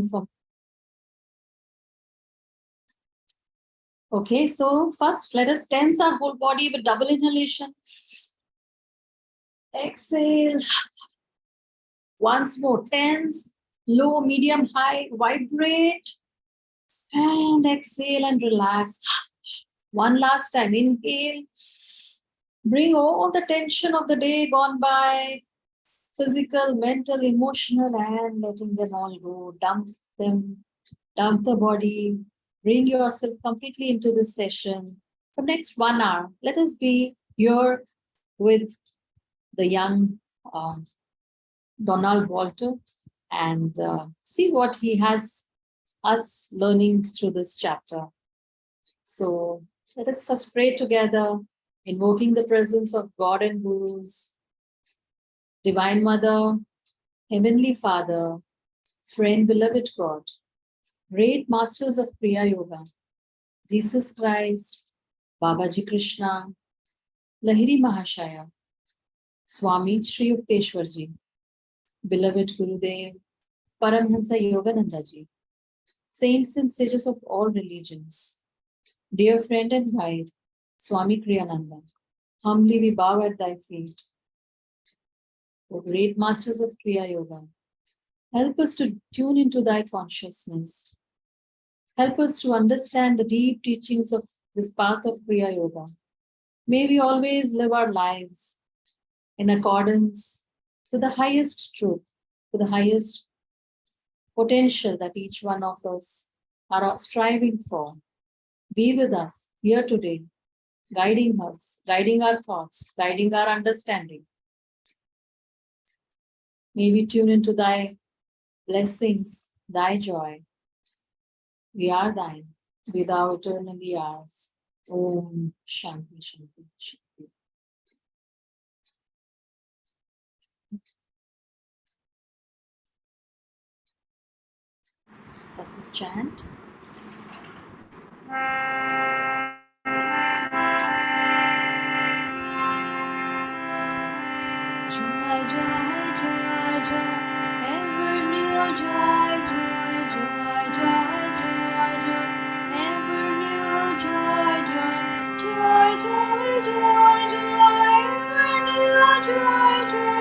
from. Okay, so first let us tense our whole body with double inhalation. Exhale. Once more, tense, low, medium, high, vibrate. And exhale and relax. One last time, inhale. Bring all the tension of the day gone by, physical, mental, emotional, and letting them all go. Dump them, dump the body. Bring yourself completely into this session. For next 1 hour, let us be here with the young Donald Walter and see what he has us learning through this chapter. So let us first pray together, invoking the presence of God and Gurus, Divine Mother, Heavenly Father, friend, beloved God, great masters of Kriya Yoga, Jesus Christ, Babaji Krishna, Lahiri Mahashaya, Swami Sri Yukteswarji, beloved Gurudev, Paramhansa Yogananda Ji, saints and sages of all religions, dear friend and guide, Swami Kriyananda, humbly we bow at thy feet. O great masters of Kriya Yoga, help us to tune into thy consciousness. Help us to understand the deep teachings of this path of Kriya Yoga. May we always live our lives in accordance with the highest truth, with the highest potential that each one of us are striving for. Be with us here today, guiding us, guiding our thoughts, guiding our understanding. May we tune into thy blessings, thy joy. We are thine, be thou eternally ours. Om Shanti Shanti Shanti. So first the chant. Joy, joy, joy, joy, ever new joy, joy, joy, joy, joy, joy, ever new joy, joy, joy, joy, joy, joy, ever new joy, joy,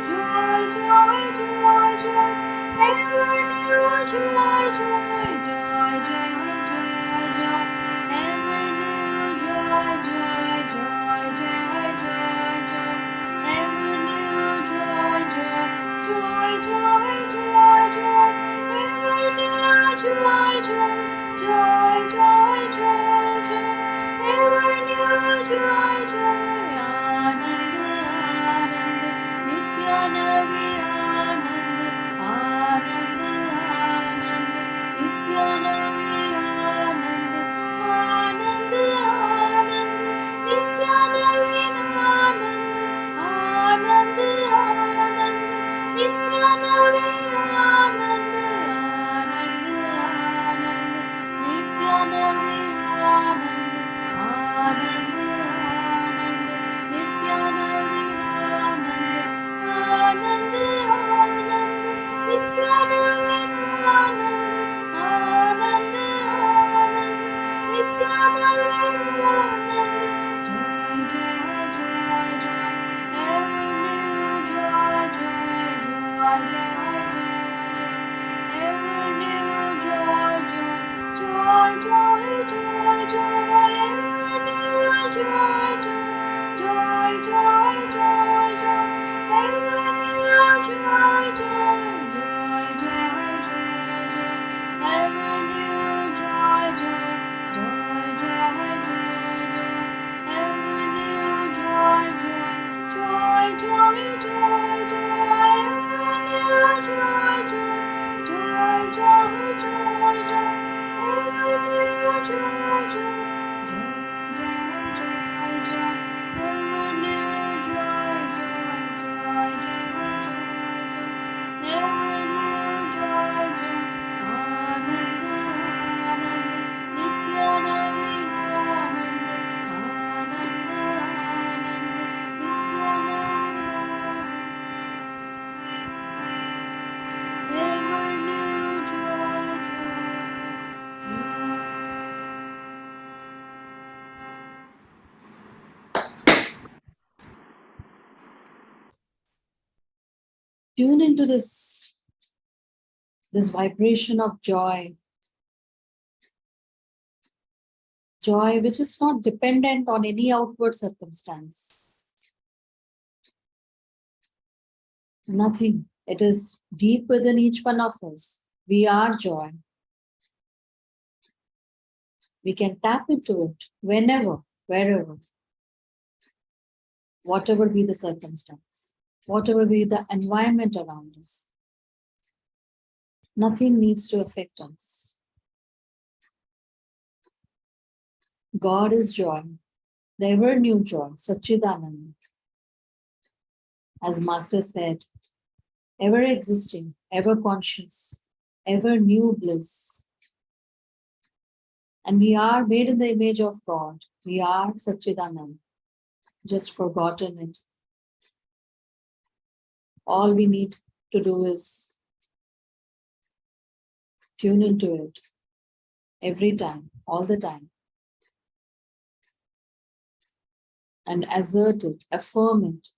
joy, joy, joy, joy, ever new joy, joy, joy, joy, joy, joy, ever new joy, joy, joy, joy, joy, joy, ever new joy, joy, joy, joy, joy, joy, ever new joy, joy, joy, joy, joy, joy, ever new joy, joy, Anand, Anand, Nitya Navi Anand, Anand, Anand, Nitya Navi Anand, Anand, Anand, Nitya Navi Anand, Anand, Anand, Nitya Navi Anand, Anand, Anand, Nitya Navi Anand, Anand, Anand, Nitya Navi Anand, Anand, Anand, Nitya Navi Anand, Anand, Anand, Nitya Navi Anand, joy, joy, joy, joy, ever new joy, joy, joy, joy, joy, joy, ever new joy, joy, joy, joy, joy, joy, ever new joy, joy, joy, joy, joy, ever new joy, joy, joy, joy, joy, joy, ever new joy, joy, joy, joy, joy, ever new joy, joy, joy, joy, joy, ever new joy, joy, joy, joy, joy, ever new joy, joy, joy, joy, joy, ever new joy, joy, joy, joy, joy, ever new joy, Anand, Anand, Nitya Navi Anand, Anand, Anand, Nitya Navi Tune into this vibration of joy. Joy which is not dependent on any outward circumstance. Nothing. It is deep within each one of us. We are joy. We can tap into it whenever, wherever, whatever be the circumstance, whatever be the environment around us. Nothing needs to affect us. God is joy, the ever new joy, Satchidananda. As Master said, ever existing, ever conscious, ever new bliss. And we are made in the image of God. We are Satchidananda, just forgotten it. All we need to do is tune into it every time, all the time. And assert it, affirm it,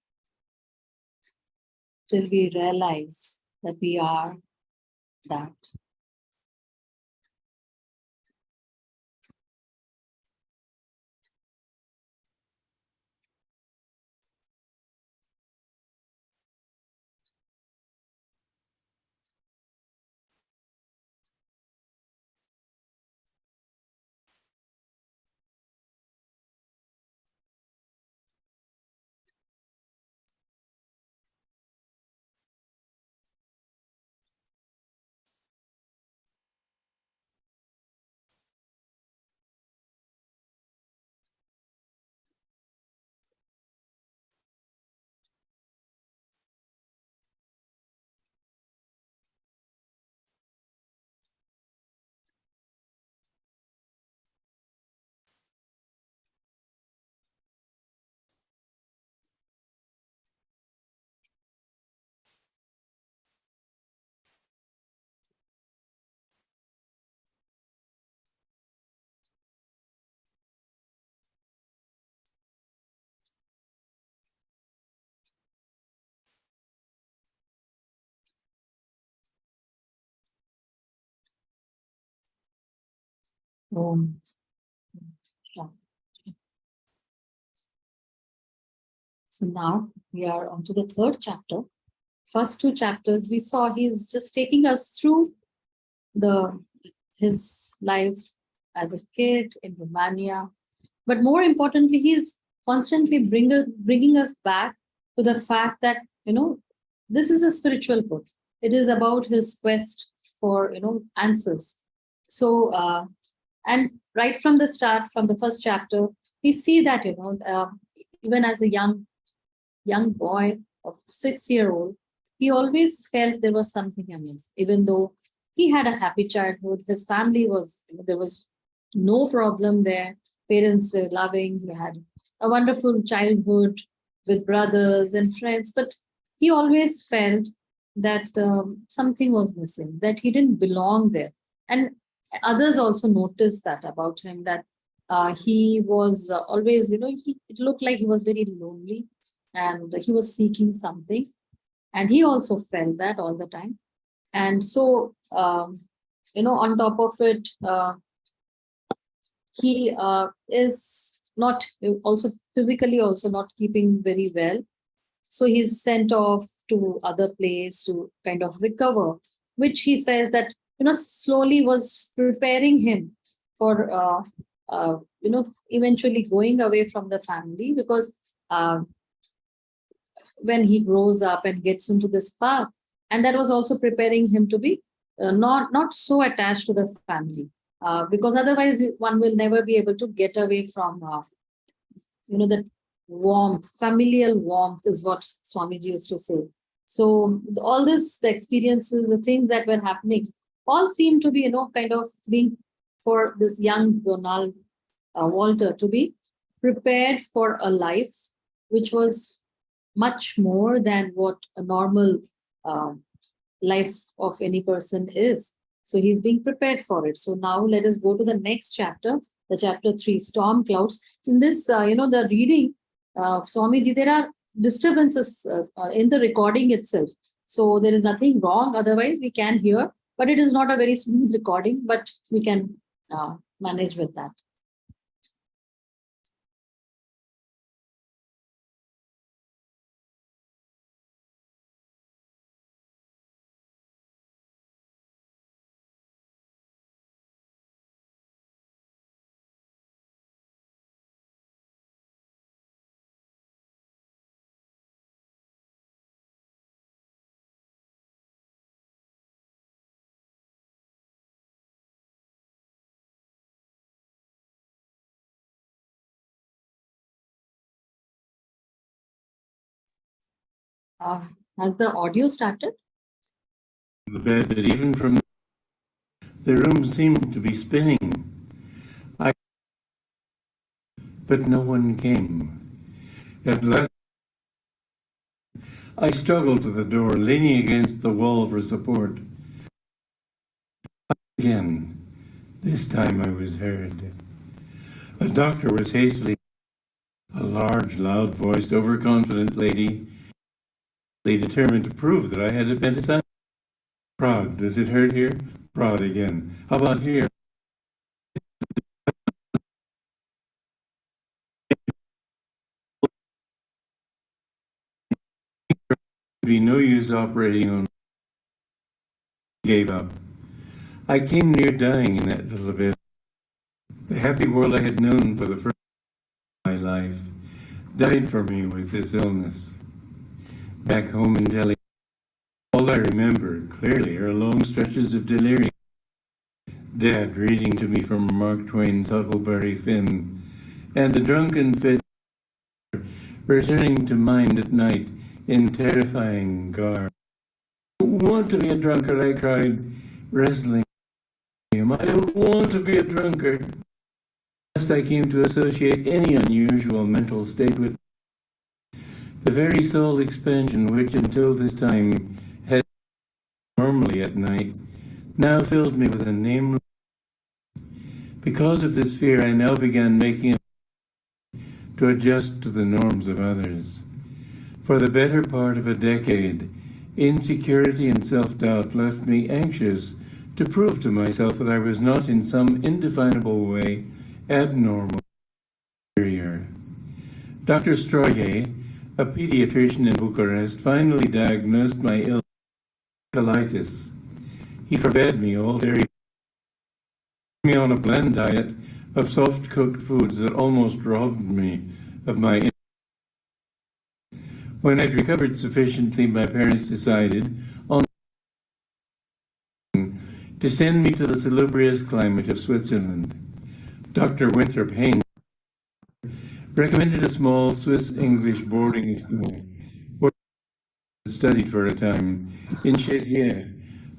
till we realize that we are that. Om. So now we are on to the third chapter. First two chapters, we saw he's just taking us through his life as a kid in Romania. But more importantly, he's constantly bringing us back to the fact that, this is a spiritual book. It is about his quest for, answers. So, and right from the start, from the first chapter, we see that, even as a young boy of 6-year-old, he always felt there was something amiss, even though he had a happy childhood. His family was, there was no problem there. Parents were loving. He had a wonderful childhood with brothers and friends, but he always felt that something was missing, that he didn't belong there. And others also noticed that about him, that he was always, it looked like he was very lonely and he was seeking something. And he also felt that all the time. And so, on top of it, he is not also physically also not keeping very well. So he's sent off to other place to kind of recover, which he says that, slowly was preparing him for, eventually going away from the family, because when he grows up and gets into this path, and that was also preparing him to be not so attached to the family, because otherwise one will never be able to get away from that warmth. Familial warmth is what Swamiji used to say. So all this, the experiences, the things that were happening, all seem to be kind of being for this young Donald Walter to be prepared for a life which was much more than what a normal life of any person is. So he's being prepared for it. So now let us go to the next chapter, the chapter 3, Storm Clouds. In this, the reading, Swamiji, there are disturbances in the recording itself. So there is nothing wrong. Otherwise, we can hear, but it is not a very smooth recording, but we can manage with that. Has the audio started? The bed, but even from the room seemed to be spinning. But no one came. At last, I struggled to the door, leaning against the wall for support. Again, this time I was heard. A doctor was hastily, a large, loud-voiced, overconfident lady, determined to prove that I had appendicitis. Prod, does it hurt here? Prod again. How about here? There'd be no use operating on. Gave up. I came near dying in that little village. The happy world I had known for the first time in my life died for me with this illness. Back home in Delhi, all I remember clearly are long stretches of delirium. Dad reading to me from Mark Twain's Huckleberry Finn, and the drunken fit returning to mind at night in terrifying garb. I don't want to be a drunkard, I cried, wrestling him. I don't want to be a drunkard. Last I came to associate any unusual mental state with the very soul expansion which until this time had normally at night now filled me with a nameless. Because of this fear, I now began making to adjust to the norms of others. For the better part of a decade, insecurity and self-doubt left me anxious to prove to myself that I was not in some indefinable way abnormal, superior. Dr. Stroye, a pediatrician in Bucharest, finally diagnosed my illness, colitis. He forbade me all dairy, me on a bland diet of soft-cooked foods that almost robbed me of my. When I'd recovered sufficiently, my parents decided on to send me to the salubrious climate of Switzerland. Dr. Winthrop Haynes recommended a small Swiss-English boarding school where I studied for a time in Chetier,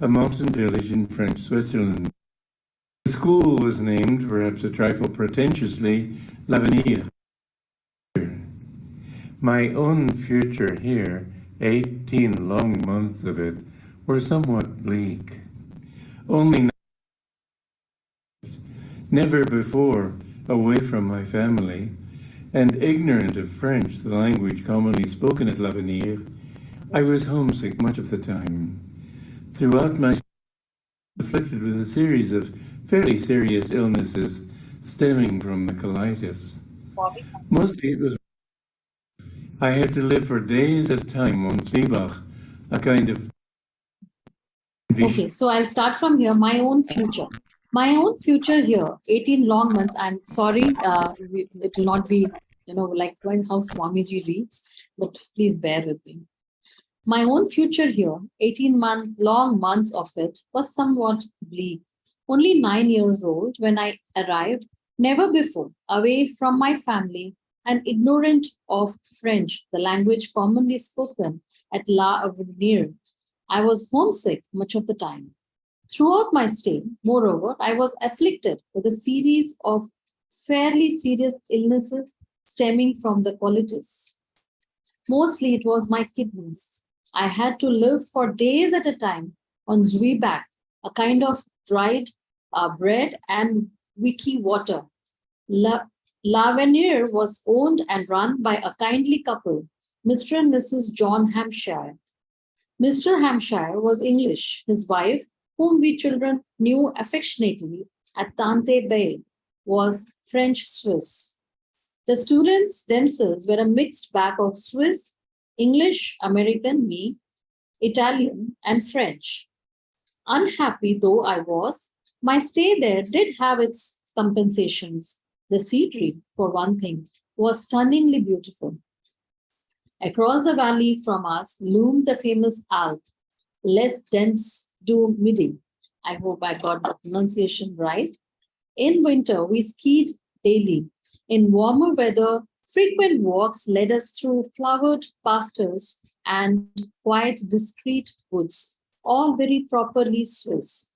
a mountain village in French Switzerland. The school was named, perhaps a trifle pretentiously, L'Avenir. My own future here, 18 long months of it, were somewhat bleak. Only never before away from my family, and ignorant of French, the language commonly spoken at L'Avenir, I was homesick much of the time. Throughout my afflicted with a series of fairly serious illnesses stemming from the colitis. Most people, I had to live for days at a time on Zwieback, a kind of. Okay, so I'll start from here. My own future. My own future here, 18 long months. I'm sorry, it will not be, like when how Swamiji reads, but please bear with me. My own future here, 18 long months of it, was somewhat bleak. Only 9 years old when I arrived, never before, away from my family and ignorant of French, the language commonly spoken at L'Avenir. I was homesick much of the time. Throughout my stay, moreover, I was afflicted with a series of fairly serious illnesses stemming from the colitis. Mostly it was my kidneys. I had to live for days at a time on Zwieback, a kind of dried bread and wiki water. L'Avenir was owned and run by a kindly couple, Mr. and Mrs. John Hampshire. Mr. Hampshire was English. His wife, whom we children knew affectionately at Tante Bay, was French Swiss. The students themselves were a mixed bag of Swiss, English, American, me, Italian, and French. Unhappy though I was, my stay there did have its compensations. The scenery, for one thing, was stunningly beautiful. Across the valley from us loomed the famous Alp, less dense du Midi. I hope I got the pronunciation right. In winter, we skied daily. In warmer weather, frequent walks led us through flowered pastures and quiet, discreet woods, all very properly Swiss.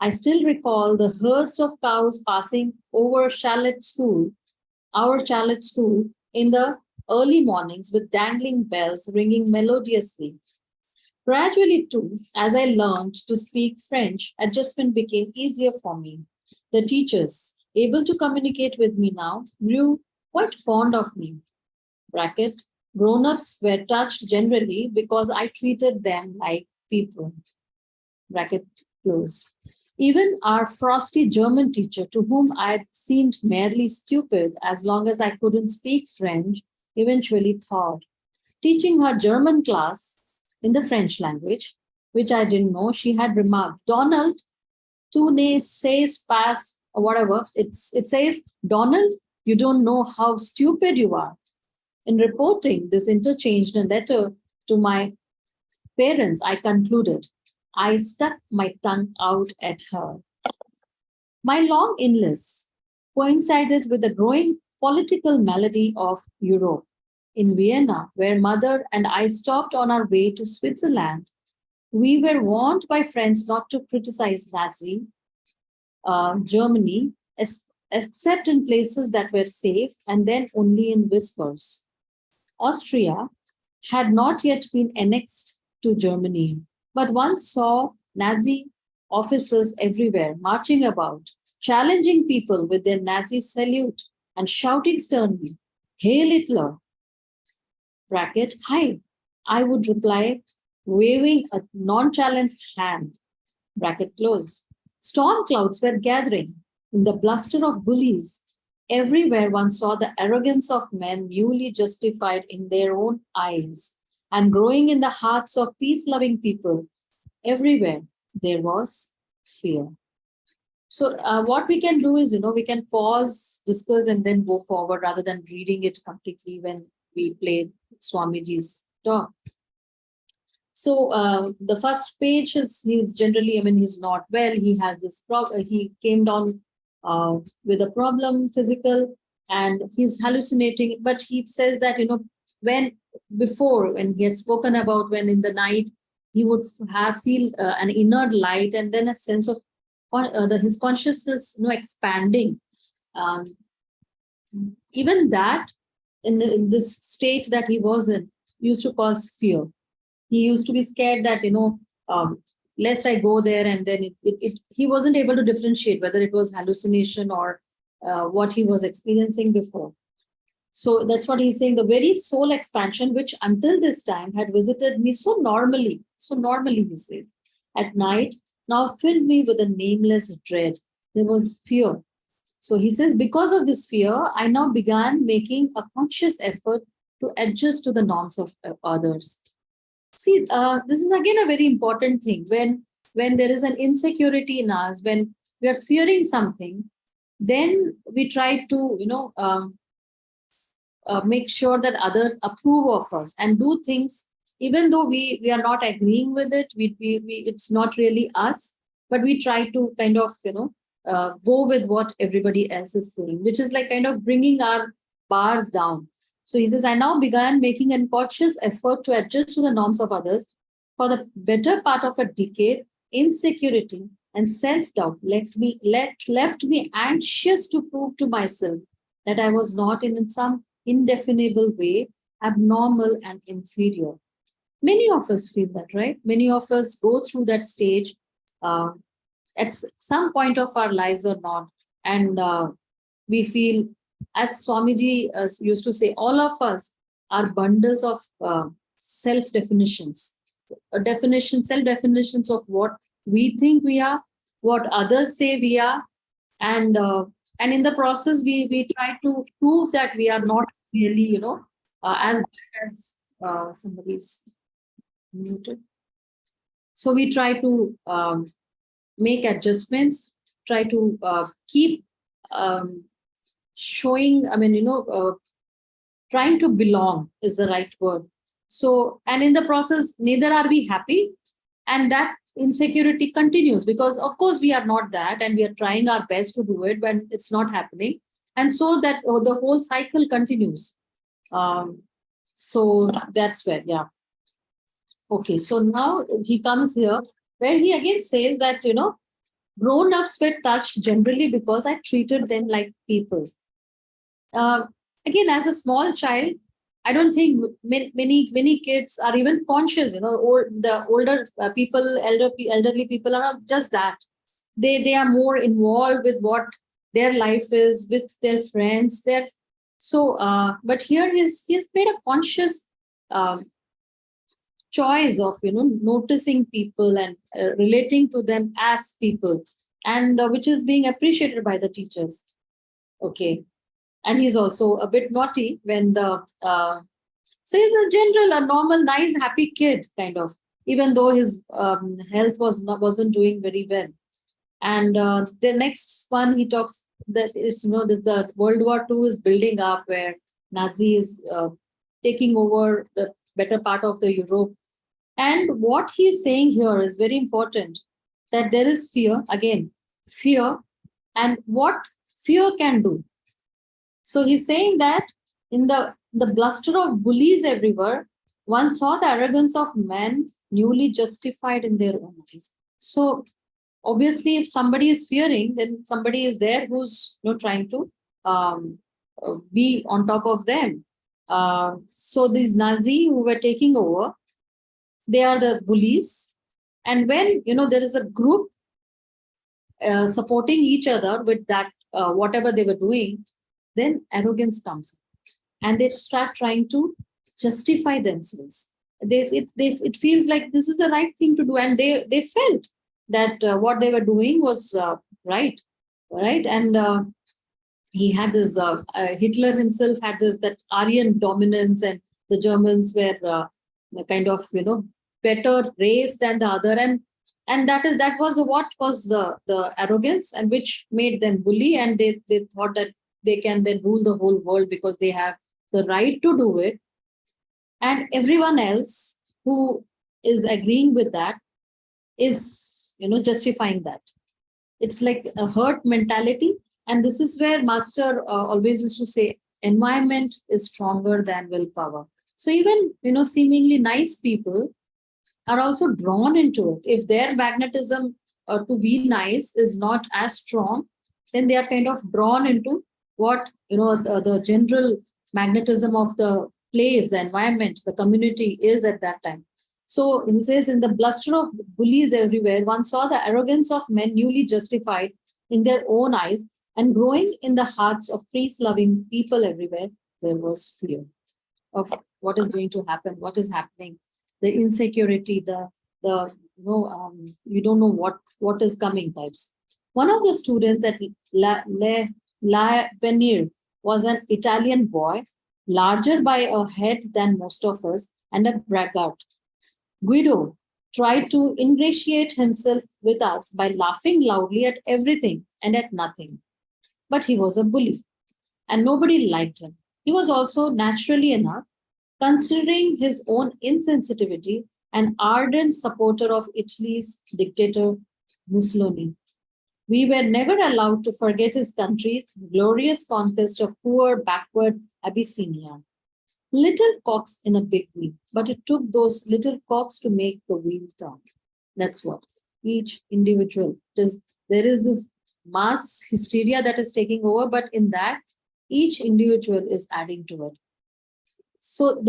I still recall the herds of cows passing over our chalet school, in the early mornings with dangling bells ringing melodiously. Gradually, too, as I learned to speak French, adjustment became easier for me. The teachers, able to communicate with me now, grew quite fond of me. Bracket. Grown-ups were touched generally because I treated them like people. Bracket closed. Even our frosty German teacher, to whom I had seemed merely stupid as long as I couldn't speak French, eventually thawed. Teaching her German class in the French language, which I didn't know, she had remarked, Donald, tu ne sais pas, or whatever, it says, Donald, you don't know how stupid you are. In reporting this interchanged a letter to my parents, I concluded, I stuck my tongue out at her. My long illness coincided with the growing political malady of Europe. In Vienna, where mother and I stopped on our way to Switzerland, we were warned by friends not to criticize Nazi Germany, except in places that were safe and then only in whispers. Austria had not yet been annexed to Germany, but one saw Nazi officers everywhere marching about, challenging people with their Nazi salute and shouting sternly, Hail Hitler! Bracket, hi. I would reply, waving a nonchalant hand. Bracket close. Storm clouds were gathering. In the bluster of bullies, everywhere one saw the arrogance of men newly justified in their own eyes and growing in the hearts of peace-loving people. Everywhere there was fear. So what we can do is, we can pause, discuss, and then go forward rather than reading it completely when we play Swamiji's talk. So the first page is he's generally, he's not well. He has this problem. He came down with a problem, physical, and he's hallucinating. But he says that, when he has spoken about when in the night he would feel an inner light and then a sense of his consciousness, expanding. Um, Even that in this state that he was in used to cause fear. He used to be scared that, lest I go there, and then he wasn't able to differentiate whether it was hallucination or what he was experiencing before. So that's what he's saying. The very soul expansion, which until this time had visited me so normally, he says, at night, now filled me with a nameless dread. There was fear. So he says, because of this fear, I now began making a conscious effort to adjust to the norms of others. See, this is again a very important thing. When there is an insecurity in us, when we are fearing something, then we try to, make sure that others approve of us and do things, even though we are not agreeing with it. It's not really us, but we try to kind of, go with what everybody else is saying, which is like kind of bringing our bars down. So he says, I now began making a conscious effort to adjust to the norms of others. For the better part of a decade, insecurity and self-doubt left me anxious to prove to myself that I was not in some indefinable way abnormal and inferior. Many of us feel that, right? Many of us go through that stage at some point of our lives or not. And we feel, as Swamiji used to say, all of us are bundles of self-definitions. self-definitions of what we think we are, what others say we are, and in the process, we try to prove that we are not really, as bad as somebody's muted. So we try to make adjustments, try to keep showing, trying to belong is the right word. So, and in the process, neither are we happy, and that insecurity continues because, of course, we are not that, and we are trying our best to do it when it's not happening. And so that the whole cycle continues. So that's where, yeah. Okay, so now he comes here where he again says that, grown-ups were touched generally because I treated them like people. Uh, Again, as a small child, I don't think many kids are even conscious. Or the older people, elderly people are not just that. They are more involved with what their life is, with their friends. But here he's made a conscious choice of noticing people and relating to them as people, and which is being appreciated by the teachers. Okay, and he's also a bit naughty when so he's a normal, nice, happy kid kind of, even though his health wasn't doing very well. And the next one he talks that is the World War II is building up, where Nazi is taking over the better part of the Europe. And what he's saying here is very important, that there is fear, again, fear, and what fear can do. So he's saying that in the bluster of bullies everywhere, one saw the arrogance of men newly justified in their own eyes. So obviously, if somebody is fearing, then somebody is there who's trying to be on top of them. So these Nazi who were taking over, they are the bullies. And when there is a group supporting each other with that whatever they were doing, then arrogance comes, and they start trying to justify themselves. It feels like this is the right thing to do, and they felt that what they were doing was right, and he had this. Hitler himself had this, that Aryan dominance, and the Germans were the kind of better race than the other, and that was what was the arrogance, and which made them bully, and they thought that they can then rule the whole world because they have the right to do it, and everyone else who is agreeing with that is justifying that. It's like a herd mentality, and this is where Master always used to say environment is stronger than willpower. So even seemingly nice people are also drawn into it. If their magnetism to be nice is not as strong, then they are kind of drawn into what the general magnetism of the place, the environment, the community is at that time. So he says, in the bluster of bullies everywhere, one saw the arrogance of men newly justified in their own eyes, and growing in the hearts of peace-loving people everywhere, there was fear of what is going to happen, what is happening, the insecurity, you don't know what is coming types. One of the students at La Venir was an Italian boy, larger by a head than most of us, and a braggart. Guido tried to ingratiate himself with us by laughing loudly at everything and at nothing. But he was a bully, and nobody liked him. He was also, naturally enough, considering his own insensitivity, an ardent supporter of Italy's dictator Mussolini. We were never allowed to forget his country's glorious conquest of poor, backward Abyssinia. Little cogs in a big wheel, but it took those little cogs to make the wheel turn. That's what each individual does. There is this mass hysteria that is taking over, but in that, each individual is adding to it. So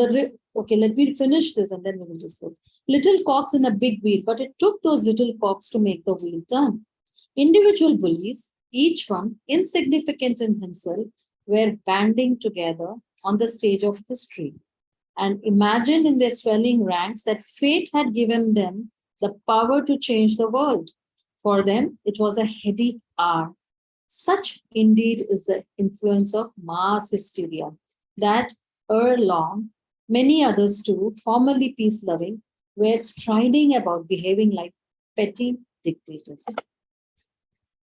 okay, let me finish this and then we will discuss. Little cogs in a big wheel, but it took those little cogs to make the wheel turn. Individual bullies, each one insignificant in himself, were banding together on the stage of history. and imagined in their swelling ranks that fate had given them the power to change the world. For them, it was a heady hour. Such indeed is the influence of mass hysteria that ere long, many others too, formerly peace loving, were striding about behaving like petty dictators.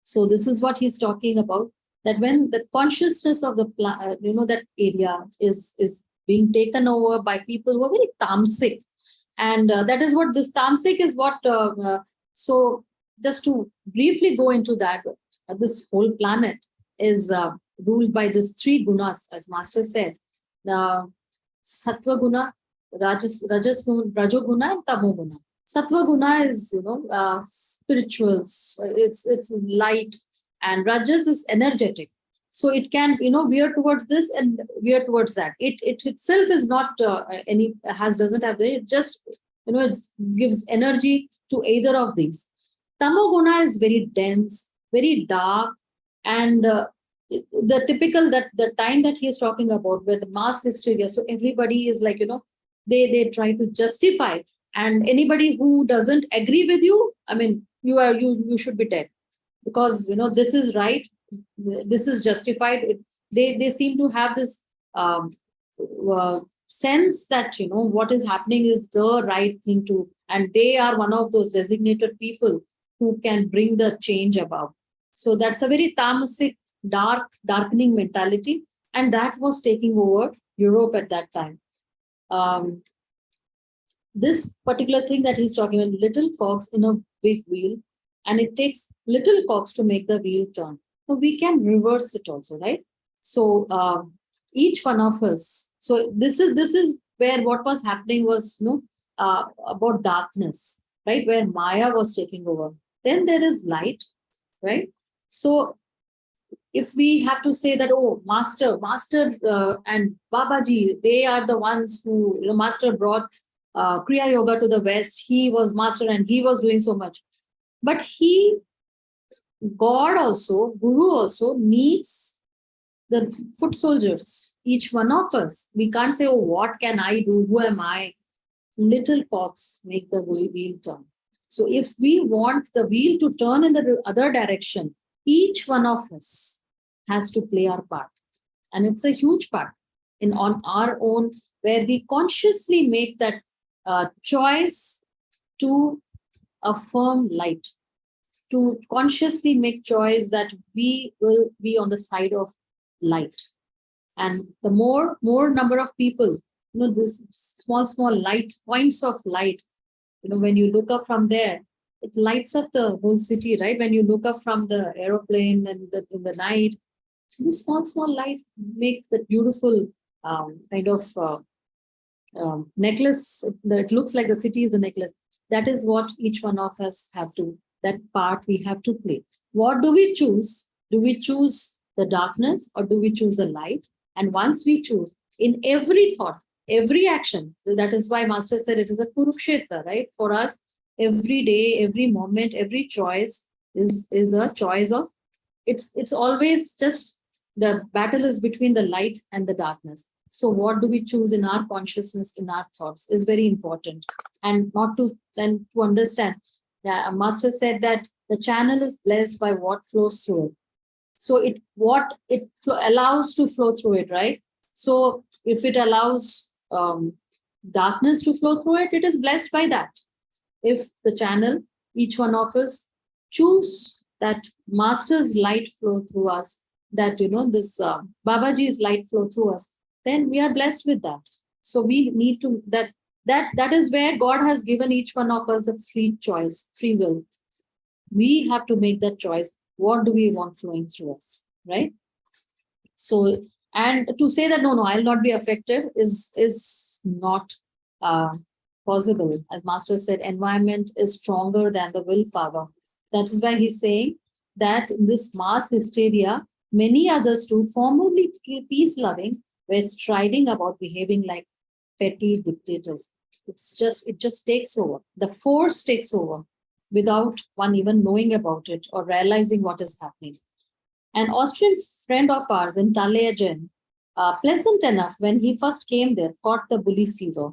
So this is what he's talking about, that when the consciousness of the that area is being taken over by people who are very tamasic, and that is what this tamasic is. What so just to briefly go into that, this whole planet is ruled by these three gunas, as Master said, uh, sattva guna, rajas guna, rajoguna, and tamoguna. Sattva guna is, spirituals. It's light, and rajas is energetic. So it can, veer towards this and veer towards that. It itself is not doesn't have it just, it gives energy to either of these. Tamoguna is very dense, very dark, and the typical, that the time that he is talking about, where the mass hysteria. So everybody is like, they try to justify, and anybody who doesn't agree with you, I mean, you should be dead, because this is right, this is justified. They seem to have this sense that what is happening is the right thing to, and they are one of those designated people who can bring the change about. So that's a very tamasic, darkening mentality, and that was taking over Europe at that time. This particular thing that he's talking about, little cogs in a big wheel, and it takes little cogs to make the wheel turn. So we can reverse it also, right? So each one of us. So this is where what was happening was, about darkness, right? Where Maya was taking over. Then there is light, right? So if we have to say that, oh, master and Babaji, they are the ones who, master brought Kriya Yoga to the West. He was master and he was doing so much. But God also, Guru also needs the foot soldiers, each one of us. We can't say, oh, what can I do? Who am I? Little cogs make the wheel turn. So if we want the wheel to turn in the other direction, each one of us has to play our part. And it's a huge part on our own, where we consciously make that choice to affirm light, to consciously make choice that we will be on the side of light. And the more number of people, this small light, points of light, when you look up from there, it lights up the whole city, right? When you look up from the aeroplane and in the night, so these small lights make that beautiful kind of necklace. It looks like the city is a necklace. That is what each one of us have to, that part we have to play. What do we choose? Do we choose the darkness or do we choose the light? And once we choose, in every thought, every action, that is why Master said it is a Kurukshetra, right? For us, every day, every moment, every choice is a choice of, it's always just, the battle is between the light and the darkness. So what do we choose in our consciousness, in our thoughts, is very important. And not to then to understand, Master said that the channel is blessed by what flows through it. So allows to flow through it, right? So if it allows darkness to flow through it, it is blessed by that. If the channel, each one of us choose that Master's light flow through us, that this Babaji's light flow through us, then we are blessed with that. So we need to, that is where God has given each one of us the free choice, free will. We have to make that choice. What do we want flowing through us, right? So, and to say that no, I'll not be affected is not possible. As Master said, environment is stronger than the willpower. That is why he's saying that in this mass hysteria, many others too, formerly peace-loving, were striding about behaving like petty dictators. It just takes over. The force takes over without one even knowing about it or realizing what is happening. An Austrian friend of ours in Tallegen pleasant enough when he first came there, caught the bully fever.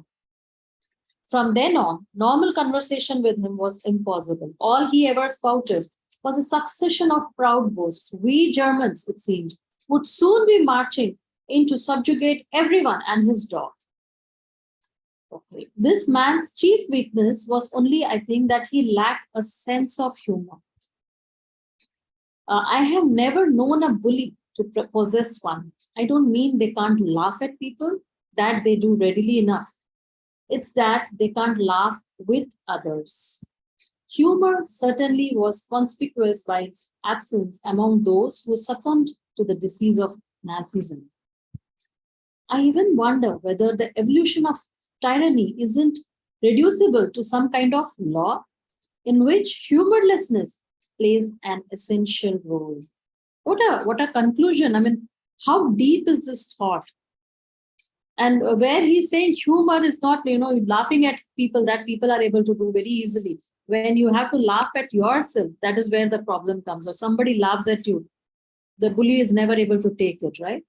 From then on, normal conversation with him was impossible. All he ever spouted was a succession of proud boasts. We Germans, it seemed, would soon be marching in to subjugate everyone and his dog. Okay. This man's chief weakness was only, I think, that he lacked a sense of humor. I have never known a bully to possess one. I don't mean they can't laugh at people, that they do readily enough. It's that they can't laugh with others. Humor certainly was conspicuous by its absence among those who succumbed to the disease of Nazism. I even wonder whether the evolution of tyranny isn't reducible to some kind of law in which humorlessness plays an essential role. What a conclusion. I mean, how deep is this thought? And where he's saying humor is not, laughing at people that people are able to do very easily. When you have to laugh at yourself, that is where the problem comes. Or somebody laughs at you, the bully is never able to take it, right?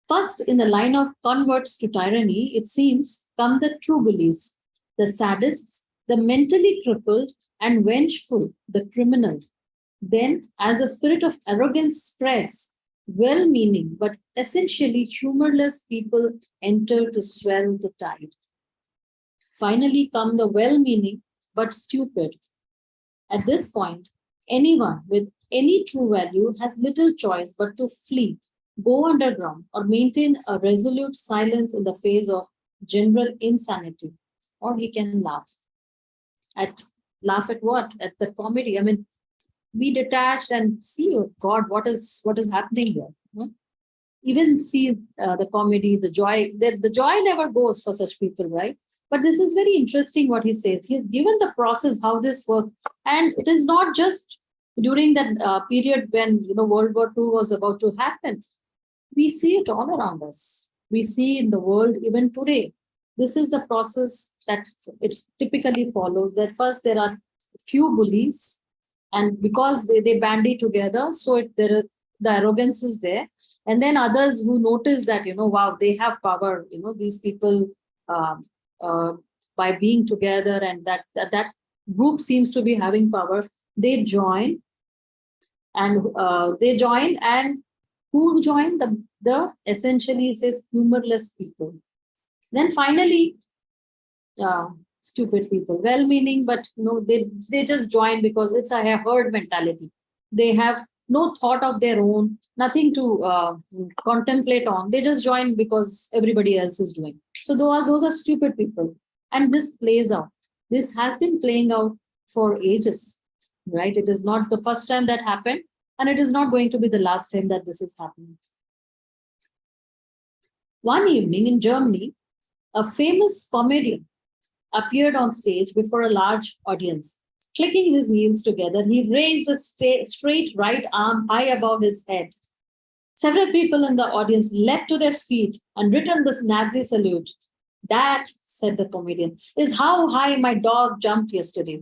First, in the line of converts to tyranny, it seems, come the true bullies, the sadists, the mentally crippled and vengeful, the criminal. Then, as the spirit of arrogance spreads, well-meaning but essentially humorless people enter to swell the tide. Finally come the well-meaning but stupid. At this point, anyone with any true value has little choice but to flee, go underground, or maintain a resolute silence in the face of general insanity. Or he can laugh. Laugh at what? At the comedy. I mean, be detached and see, oh God, what is happening here? Even see the comedy, the joy. The joy never goes for such people, right? But this is very interesting what he says. He's given the process how this works, and it is not just during that period when World War II was about to happen. We see it all around us. We see in the world even today. This is the process that it typically follows. That first there are few bullies, and because they bandy together, so the arrogance is there, and then others who notice that wow, they have power. These people by being together, and that group seems to be having power. They join, and who join the essentially says humorless people. Then finally, stupid people, well-meaning, but they just join because it's a herd mentality. They have no thought of their own, nothing to contemplate on. They just join because everybody else is doing. So those are stupid people. And this plays out. This has been playing out for ages, right? It is not the first time that happened, and it is not going to be the last time that this is happening. One evening in Germany, a famous comedian appeared on stage before a large audience. Clicking his heels together, he raised a straight right arm high above his head. Several people in the audience leapt to their feet and returned this Nazi salute. That, said the comedian, is how high my dog jumped yesterday.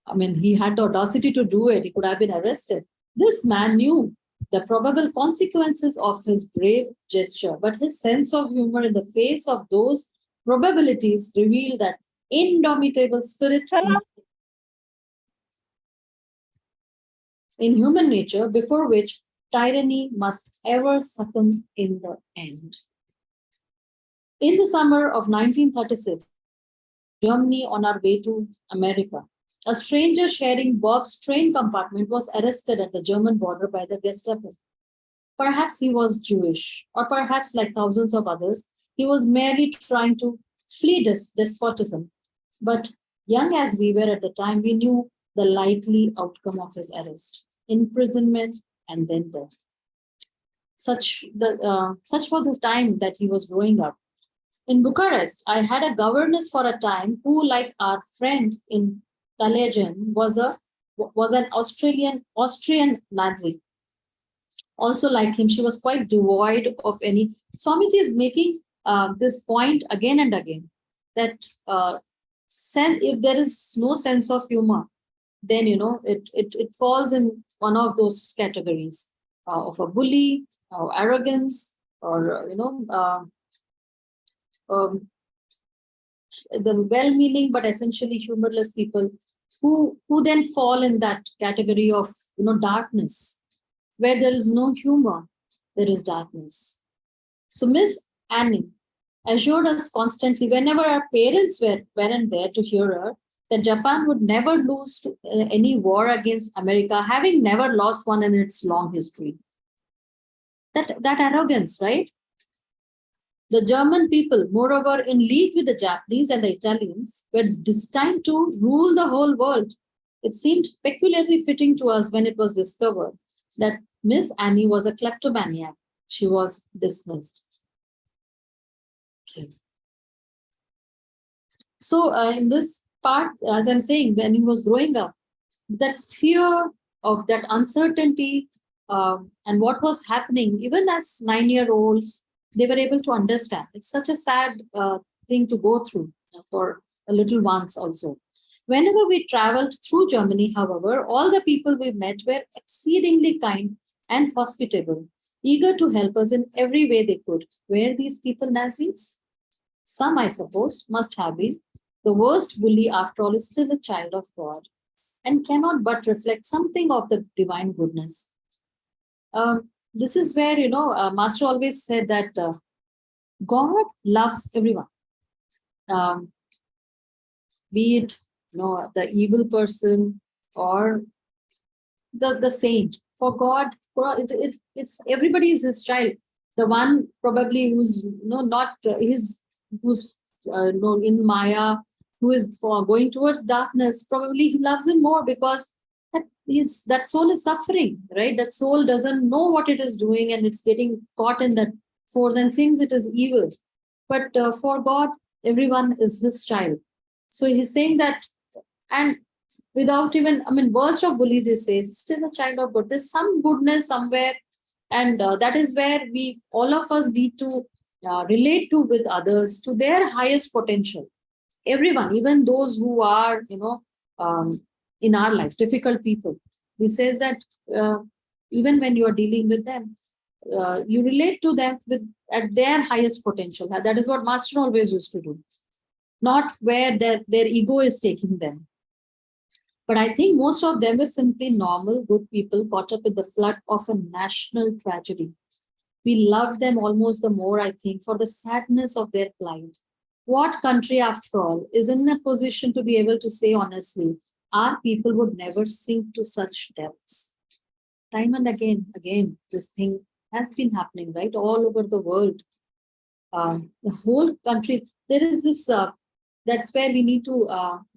I mean, he had the audacity to do it. He could have been arrested. This man knew the probable consequences of his brave gesture, but his sense of humor in the face of those probabilities revealed that indomitable spirit in human nature before which tyranny must ever succumb in the end. In the summer of 1936, Germany on our way to America, a stranger sharing Bob's train compartment was arrested at the German border by the Gestapo. Perhaps he was Jewish, or perhaps, like thousands of others, he was merely trying to flee despotism. But young as we were at the time, we knew the likely outcome of his arrest: imprisonment and then death. Such was the time that he was growing up. In Bucharest, I had a governess for a time who, like our friend in Talegen, was an Austrian Nazi. Also, like him, she was quite devoid of any. Swamiji is making this point again and again, that if there is no sense of humor, then it falls in one of those categories. of a bully, or arrogance, or um, the well-meaning but essentially humorless people who then fall in that category of darkness. Where there is no humor, there is darkness. So Miss Annie assured us constantly, whenever our parents weren't there to hear her, that Japan would never lose any war against America, having never lost one in its long history. That arrogance, right? The German people, moreover, in league with the Japanese and the Italians, were destined to rule the whole world. It seemed peculiarly fitting to us when it was discovered that Miss Annie was a kleptomaniac. She was dismissed. Okay. So, in this part, as I'm saying, when he was growing up, that fear of that uncertainty and what was happening, even as 9-year-olds, they were able to understand. It's such a sad thing to go through for a little ones also. Whenever we traveled through Germany, however, all the people we met were exceedingly kind and hospitable, eager to help us in every way they could. Were these people Nazis? Some, I suppose, must have been. The worst bully, after all, is still a child of God and cannot but reflect something of the divine goodness. This is where, Master always said that God loves everyone. Be it, the evil person or the saint. For God, it's everybody is his child. The one probably who's not his, who's in Maya, who is going towards darkness, probably he loves him more because that soul is suffering, right? That soul doesn't know what it is doing and it's getting caught in that force and thinks it is evil. But for God, everyone is his child. So he's saying that, and without even, worst of bullies, he says, still a child of God. There's some goodness somewhere, and that is where all of us need to relate to with others to their highest potential. Everyone, even those who are, in our lives, difficult people. He says that even when you are dealing with them, you relate to them at their highest potential. That is what Master always used to do, not where their ego is taking them. But I think most of them were simply normal, good people caught up in the flood of a national tragedy. We loved them almost the more, I think, for the sadness of their plight. What country, after all, is in a position to be able to say honestly, our people would never sink to such depths? Time and again, this thing has been happening, right, all over the world. The whole country, there is this, that's where we need to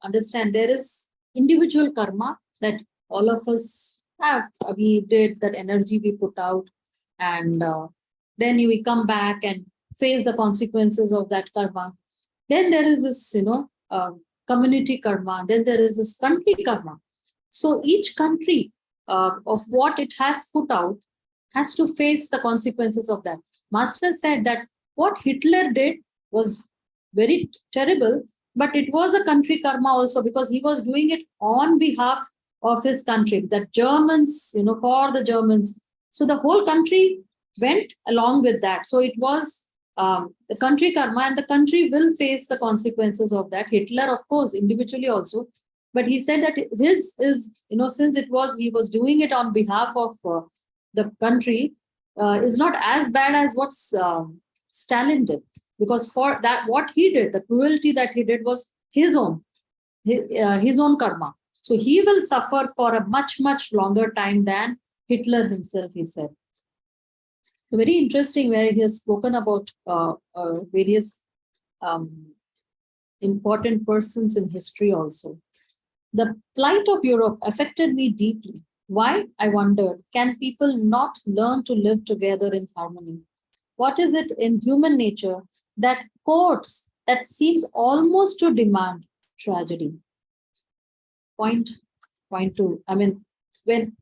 understand there is individual karma that all of us have. We did that energy we put out, and then we come back and face the consequences of that karma. Then there is this, community karma. Then there is this country karma. So each country of what it has put out has to face the consequences of that. Master said that what Hitler did was very terrible, but it was a country karma also, because he was doing it on behalf of his country, the Germans, for the Germans. So the whole country went along with that. So it was the country karma, and the country will face the consequences of that. Hitler, of course, individually also. But he said that his is, since he was doing it on behalf of the country, is not as bad as what Stalin did. Because for that, what he did, the cruelty that he did was his own karma. So he will suffer for a much, much longer time than Hitler himself, he said. So very interesting, where he has spoken about various important persons in history also. The plight of Europe affected me deeply. Why? I wondered, can people not learn to live together in harmony? What is it in human nature that seems almost to demand tragedy? Point two. When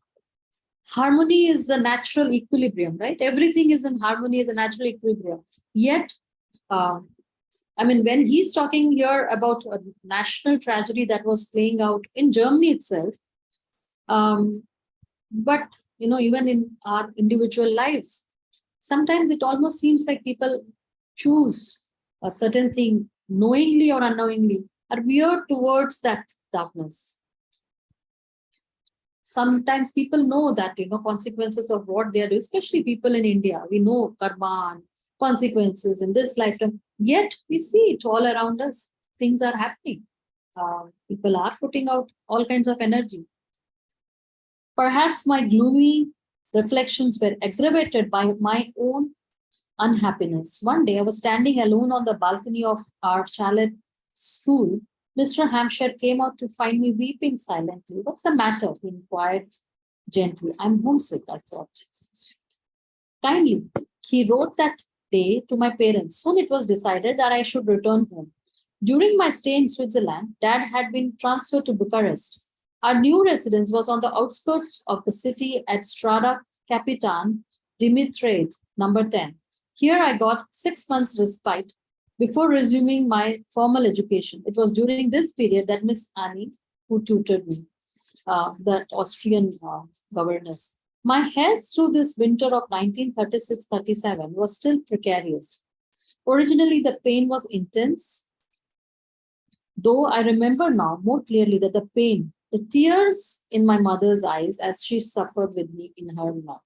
harmony is the natural equilibrium, right? Everything is in harmony, is a natural equilibrium. Yet, when he's talking here about a national tragedy that was playing out in Germany itself, but even in our individual lives. Sometimes it almost seems like people choose a certain thing knowingly or unknowingly, are veered towards that darkness. Sometimes people know that, consequences of what they are doing, especially people in India. We know karma and consequences in this lifetime, yet we see it all around us. Things are happening. People are putting out all kinds of energy. Perhaps my gloomy reflections were aggravated by my own unhappiness. One day I was standing alone on the balcony of our chalet school. Mr. Hampshire came out to find me weeping silently. What's the matter? He inquired gently. I'm homesick, I thought. So sweet. Kindly, he wrote that day to my parents. Soon it was decided that I should return home. During my stay in Switzerland, Dad had been transferred to Bucharest. Our new residence was on the outskirts of the city at Strada Capitan Dimitrade, number 10. Here I got 6 months respite before resuming my formal education. It was during this period that Miss Annie, who tutored me, that Austrian governess. My health through this winter of 1936-37 was still precarious. Originally, the pain was intense, though I remember now more clearly that the pain, the tears in my mother's eyes as she suffered with me in her love.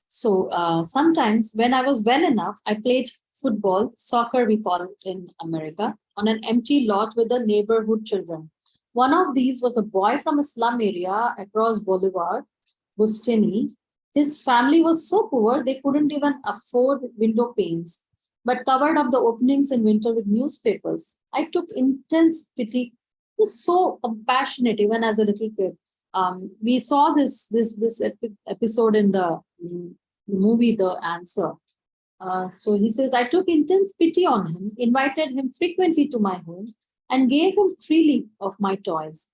So sometimes when I was well enough, I played football, soccer we call it in America, on an empty lot with the neighborhood children. One of these was a boy from a slum area across Boulevard, Bustini. His family was so poor they couldn't even afford window panes, but covered up the openings in winter with newspapers. I took intense pity. He was so compassionate even as a little kid. We saw this episode in the movie The Answer. So he says, I took intense pity on him, invited him frequently to my home, and gave him freely of my toys.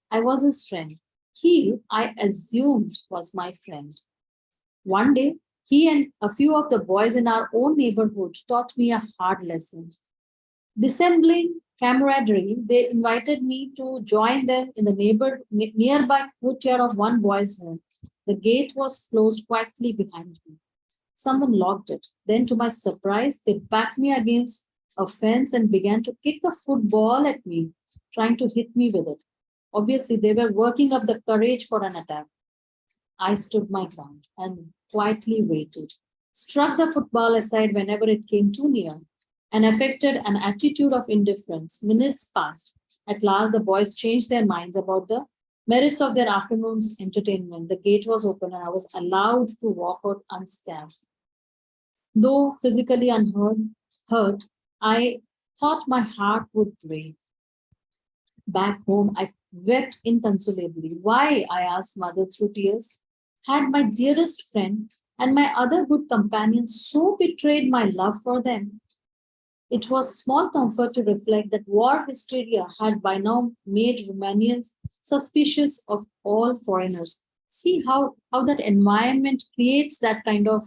I was his friend. He, I assumed, was my friend. One day, he and a few of the boys in our own neighborhood taught me a hard lesson. Dissembling camaraderie, they invited me to join them in the nearby courtyard of one boy's home. The gate was closed quietly behind me. Someone locked it. Then, to my surprise, they backed me against a fence and began to kick a football at me, trying to hit me with it. Obviously, they were working up the courage for an attack. I stood my ground and quietly waited, struck the football aside whenever it came too near, and affected an attitude of indifference. Minutes passed. At last, the boys changed their minds about the merits of their afternoon's entertainment. The gate was open and I was allowed to walk out unscathed. Though physically hurt, I thought my heart would break. Back home, I wept inconsolably. Why? I asked mother through tears. Had my dearest friend and my other good companions so betrayed my love for them? It was small comfort to reflect that war hysteria had by now made Romanians suspicious of all foreigners. See how that environment creates that kind of,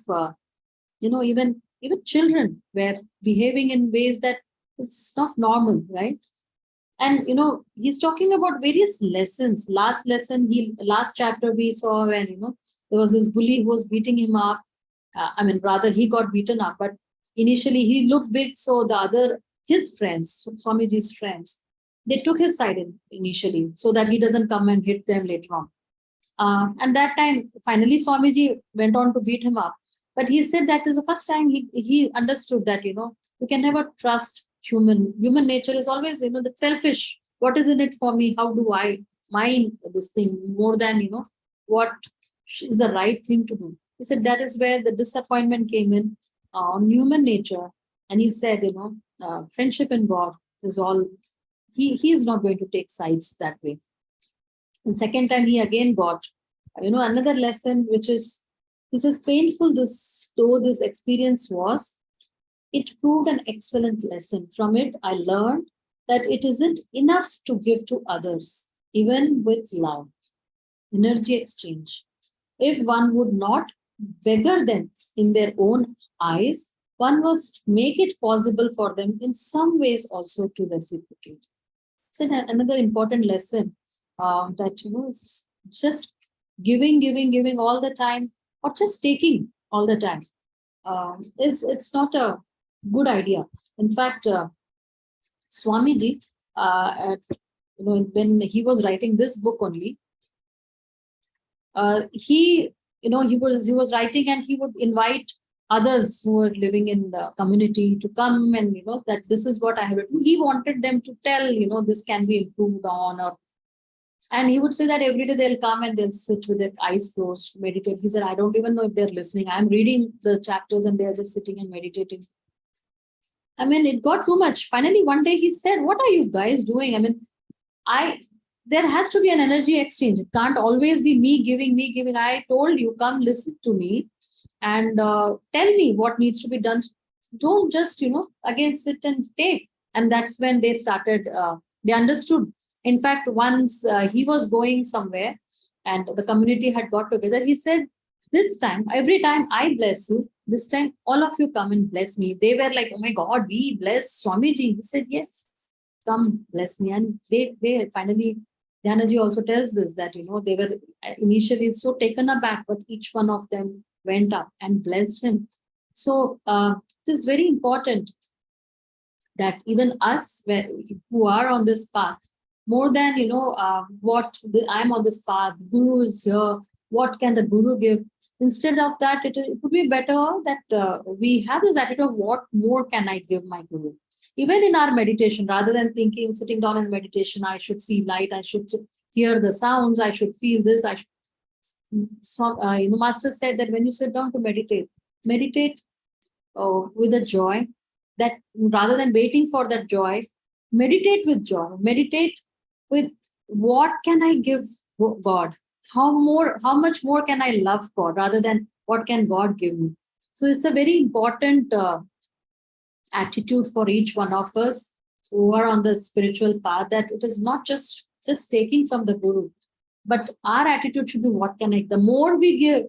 even children were behaving in ways that it's not normal, right? And he's talking about various lessons. Last chapter we saw when there was this bully who was beating him up. I mean, rather he got beaten up, but initially he looked big, so his friends, Swamiji's friends, they took his side initially so that he doesn't come and hit them later on. And that time, finally, Swamiji went on to beat him up. But he said that is the first time he understood that, you can never trust human nature is always, the selfish. What is in it for me? How do I mind this thing more than, what is the right thing to do? He said that is where the disappointment came in on human nature. And he said, friendship in God is all, he is not going to take sides that way. And second time he again got, another lesson, which is, this is painful, though this experience was, it proved an excellent lesson. From it, I learned that it isn't enough to give to others, even with love, energy exchange. If one would not beggar them in their own eyes, one must make it possible for them in some ways also to reciprocate. It's another important lesson that it's just giving all the time, or just taking all the time, is it's not a good idea. In fact, Swamiji, when he was writing this book only, he he was writing, and he would invite others who were living in the community to come, and that this is what I have written. He wanted them to tell, this can be improved on, or and he would say that every day they'll come and they'll sit with their eyes closed, meditate. He said, I don't even know if they're listening. I'm reading the chapters and they're just sitting and meditating. I mean, it got too much. Finally, one day he said, what are you guys doing? I mean, there has to be an energy exchange. It can't always be me giving. I told you, come listen to me and tell me what needs to be done. Don't just, again sit and take. And that's when they started, they understood. In fact, once he was going somewhere and the community had got together, he said, this time, every time I bless you, this time all of you come and bless me. They were like, oh my God, we bless Swamiji. He said, yes, come bless me. And they finally, Dhanaji also tells this, that, they were initially so taken aback, but each one of them went up and blessed him. So it is very important that even us who are on this path, more than I'm on this path, Guru is here, what can the Guru give? Instead of that, it would be better that we have this attitude of what more can I give my Guru? Even in our meditation, rather than thinking, sitting down in meditation, I should see light, I should hear the sounds, I should feel this, I should. So, Master said that when you sit down to meditate with a joy, that rather than waiting for that joy, meditate with joy, meditate with what can I give God? How much more can I love God, rather than what can God give me? So it's a very important attitude for each one of us who are on the spiritual path, that it is not just taking from the Guru, but our attitude should be, what can I? The more we give,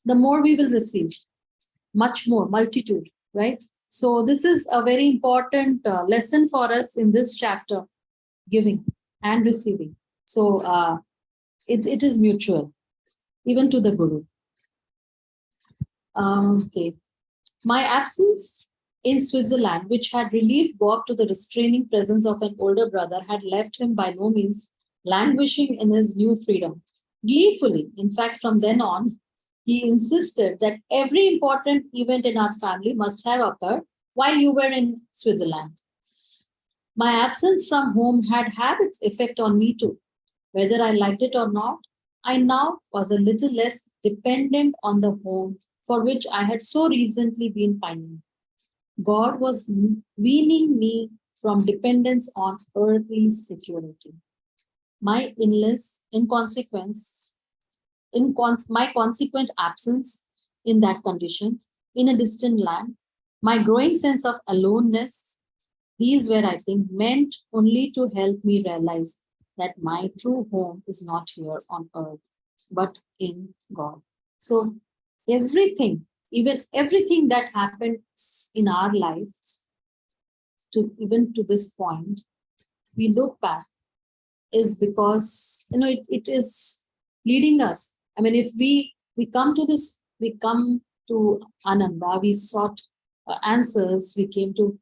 the more we will receive, much more, multitude, right? So this is a very important lesson for us in this chapter, giving and receiving. So it is mutual, even to the Guru. Okay. My absence in Switzerland, which had relieved Bob to the restraining presence of an older brother, had left him by no means languishing in his new freedom. Gleefully, in fact, from then on, he insisted that every important event in our family must have occurred while you were in Switzerland. My absence from home had had its effect on me too. Whether I liked it or not, I now was a little less dependent on the home for which I had so recently been pining. God was weaning me from dependence on earthly security. My my consequent absence in that condition, in a distant land, my growing sense of aloneness, these were, I think, meant only to help me realize that my true home is not here on earth, but in God. So everything, even everything that happened in our lives, even to this point, if we look back, is because it is leading us. I mean, if we come to Ananda, we sought answers, we came to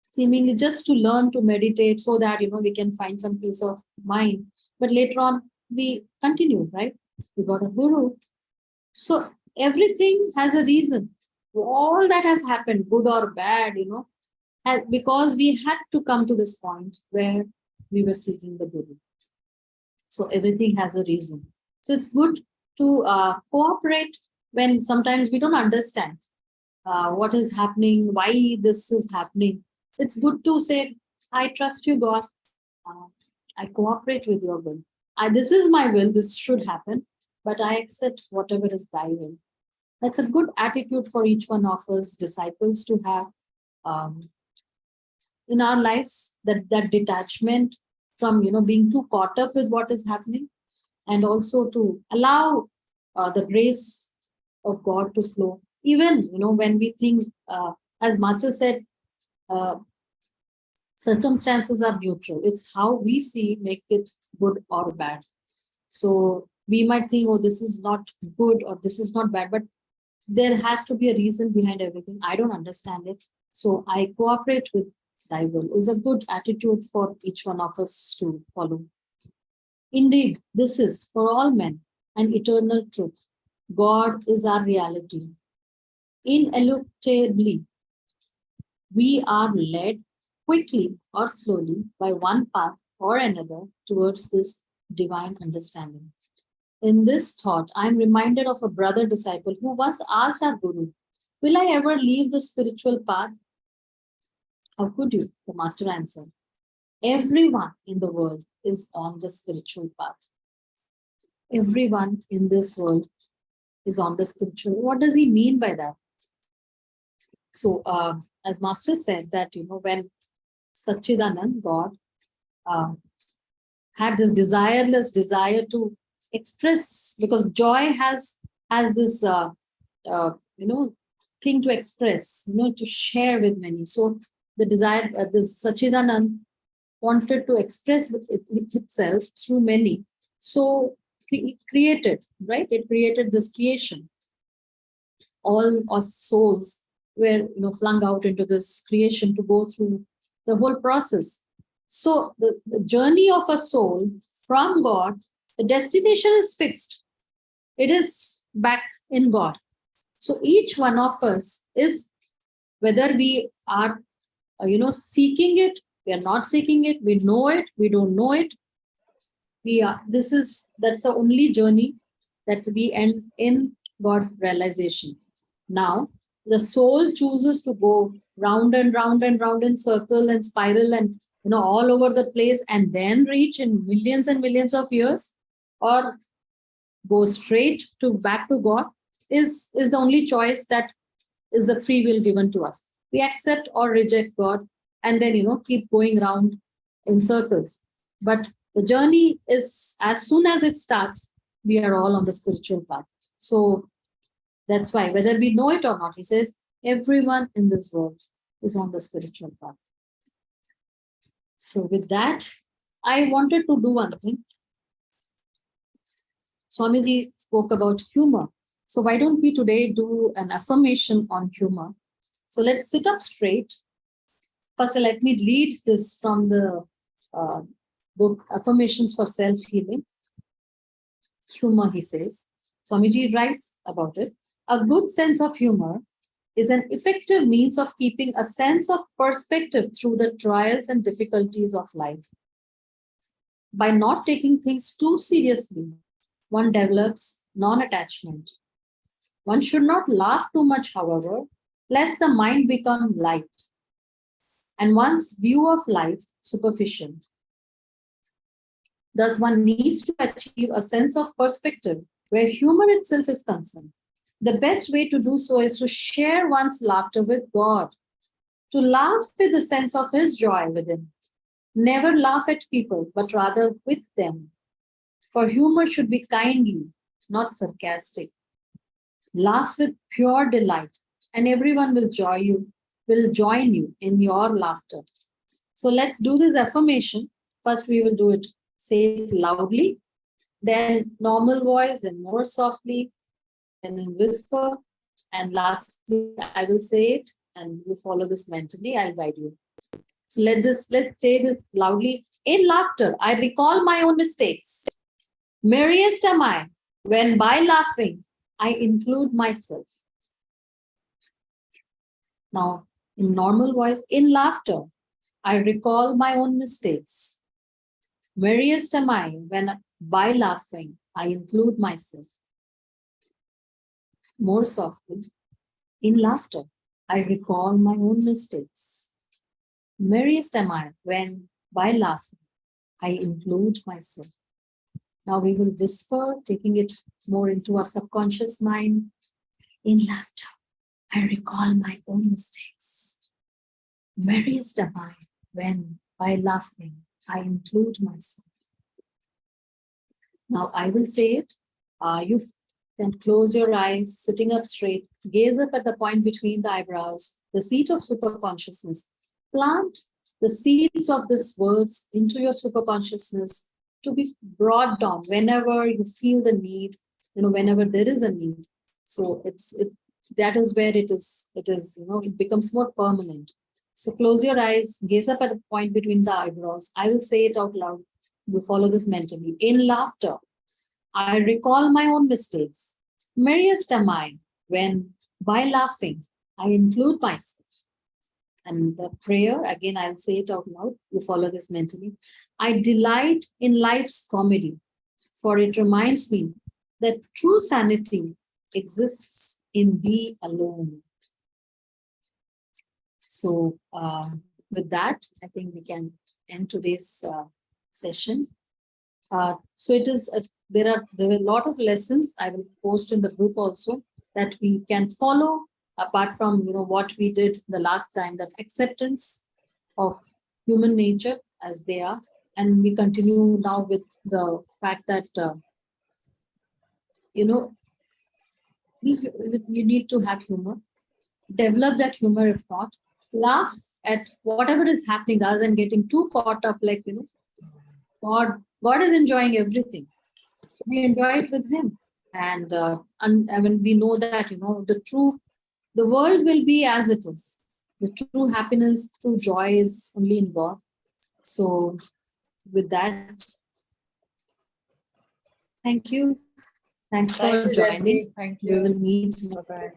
seemingly just to learn to meditate so that we can find some peace of mind. But later on, we continue, right? We got a Guru. So everything has a reason. All that has happened, good or bad, because we had to come to this point where we were seeking the Guru. So everything has a reason. So it's good to cooperate when sometimes we don't understand what is happening, why this is happening. It's good to say, I trust you, God. I cooperate with your will. This is my will. This should happen, but I accept whatever is thy will. That's a good attitude for each one of us disciples to have in our lives. That detachment from being too caught up with what is happening, and also to allow the grace of God to flow. Even when we think, as Master said, Circumstances are neutral. It's how we see make it good or bad. So we might think, oh, this is not good or this is not bad, but there has to be a reason behind everything. I don't understand it. So I cooperate with thy will is a good attitude for each one of us to follow. Indeed, this is for all men an eternal truth. God is our reality. Ineluctably, we are led quickly or slowly by one path or another towards this divine understanding. In this thought, I am reminded of a brother disciple who once asked our Guru, will I ever leave the spiritual path? How could you? The master answered, everyone in the world is on the spiritual path. Everyone in this world is on the spiritual. What does he mean by that? So, as master said that, when Sachidanand, God, had this desireless desire to express, because joy has this thing to express, to share with many. So the desire, this Sachidanand wanted to express itself through many. So it created, right? It created this creation. All our souls were, flung out into this creation to go through the whole process. So the journey of a soul from God, the destination is fixed. It is back in God. So each one of us is, whether we are, seeking it, we are not seeking it, we know it, we don't know it. That's the only journey that we end in God realization. Now, the soul chooses to go round and round and round in circle and spiral and all over the place and then reach in millions and millions of years, or go straight to back to God is the only choice that is the free will given to us. We accept or reject God and then keep going around in circles. But the journey is, as soon as it starts, we are all on the spiritual path. So that's why, whether we know it or not, he says, everyone in this world is on the spiritual path. So with that, I wanted to do one thing. Swamiji spoke about humor. So why don't we today do an affirmation on humor? So let's sit up straight. First, let me read this from the book Affirmations for Self-Healing. Humor, he says. Swamiji writes about it. A good sense of humor is an effective means of keeping a sense of perspective through the trials and difficulties of life. By not taking things too seriously, one develops non-attachment. One should not laugh too much, however, lest the mind become light and one's view of life superficial. Thus, one needs to achieve a sense of perspective where humor itself is concerned. The best way to do so is to share one's laughter with God, to laugh with the sense of His joy within. Never laugh at people, but rather with them. For humor should be kindly, not sarcastic. Laugh with pure delight, and everyone will join you in your laughter. So let's do this affirmation. First, we will do it, say it loudly, then normal voice, then more softly, then in whisper, and lastly, I will say it, and you follow this mentally. I'll guide you. So let's say this loudly. In laughter, I recall my own mistakes. Merriest am I when by laughing, I include myself. Now, in normal voice, in laughter, I recall my own mistakes. Merriest am I when by laughing, I include myself. More softly, in laughter, I recall my own mistakes. Merriest am I when by laughing, I include myself. Now we will whisper, taking it more into our subconscious mind. In laughter, I recall my own mistakes. Merriest am I when, by laughing, I include myself. Now I will say it. You can close your eyes, sitting up straight, gaze up at the point between the eyebrows, the seat of superconsciousness. Plant the seeds of these words into your superconsciousness to be brought down whenever you feel the need, whenever there is a need. So that is where it is, it becomes more permanent. So close your eyes, gaze up at a point between the eyebrows. I will say it out loud. You follow this mentally. In laughter, I recall my own mistakes. Merriest am I when, by laughing, I include myself. And the prayer, again, I'll say it out loud. You follow this mentally. I delight in life's comedy, for it reminds me that true sanity exists in thee alone. So, with that, I think we can end today's session. So it is there are a lot of lessons I will post in the group also that we can follow, apart from what we did the last time, that acceptance of human nature as they are, and we continue now with the fact that you need to have humor, develop that humor. If not, laugh at whatever is happening rather than getting too caught up, like God is enjoying everything, so we enjoy it with him. And I mean, we know that the world will be as it is. The true happiness, true joy is only in God. So with that, thank you. Thanks for Thank you, joining. Janvi. Thank We you. will meet Bye-bye.